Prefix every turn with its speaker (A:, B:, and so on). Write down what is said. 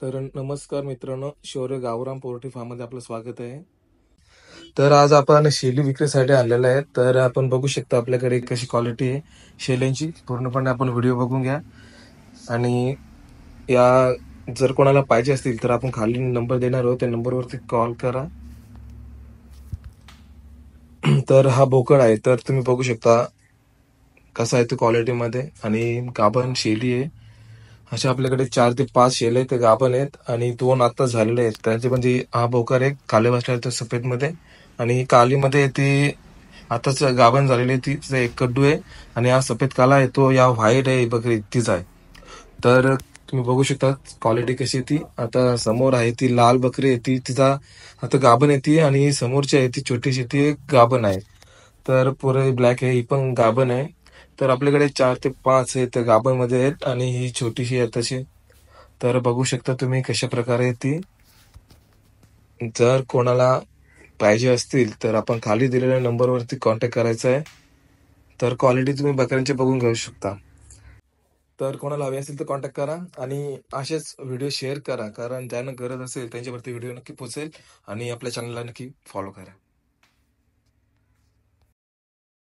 A: तर नमस्कार मित्रांनो, शौर्य गावरान पोल्ट्री फार्ममध्ये आपलं स्वागत आहे. तर आज आपण शेळी विक्रीसाठी आणलेलं आहे. तर आपण बघू शकता आपल्याकडे कशी क्वालिटी आहे शेळ्यांची. पूर्णपणे आपण व्हिडिओ बघून घ्या. आणि या जर कोणाला पाहिजे असतील तर आपण खाली नंबर देणार आहोत, त्या नंबरवरती कॉल करा. तर हा बोकड आहे, तर तुम्ही बघू शकता कसा आहे तो क्वालिटीमध्ये. आणि गाभण शेळी आहे. अशा आपल्याकडे 4 ते 5 शेळे ते गाभण आहेत आणि 2 आता झालेले आहेत. त्यांचे म्हणजे हा बोकड एक काले बसला तो सफेद मध्ये, आणि कालीमध्ये ती आताच गाभण झालेली आहे, तिचा एक कडू आहे. आणि हा सफेद काला आहे तो या व्हाईट आहे बकरी तीच आहे. तर तुम्ही बघू शकता क्वालिटी कशी आहे ती. आता समोर आहे ती लाल बकरी आहे, ती तिचा आता गाभण आहे ती. आणि समोरची आहे ती छोटीशी, ती एक गाभण आहे. तर पुरे ब्लॅक आहे, ही पण गाभण आहे. तर आपल्याकडे 4 ते 5 आहेत गाभण मध्ये आहेत, आणि ही छोटीशी आहे तशी. तर बघू शकता तुम्ही कशा प्रकारे ती. जर कोणाला पाहिजे असतील तर आपण खाली दिलेल्या नंबरवरती कॉन्टॅक्ट करायचा आहे. तर क्वालिटी तुम्ही बकऱ्यांची बघून घेऊ शकता. तर कोणाला हवी असेल तर कॉन्टॅक्ट करा, आणि असेच व्हिडिओ शेअर करा, कारण ज्यांना गरज असेल त्यांच्यावरती व्हिडिओ नक्की पोहोचेल. आणि आपल्या चॅनलला नक्की फॉलो करा.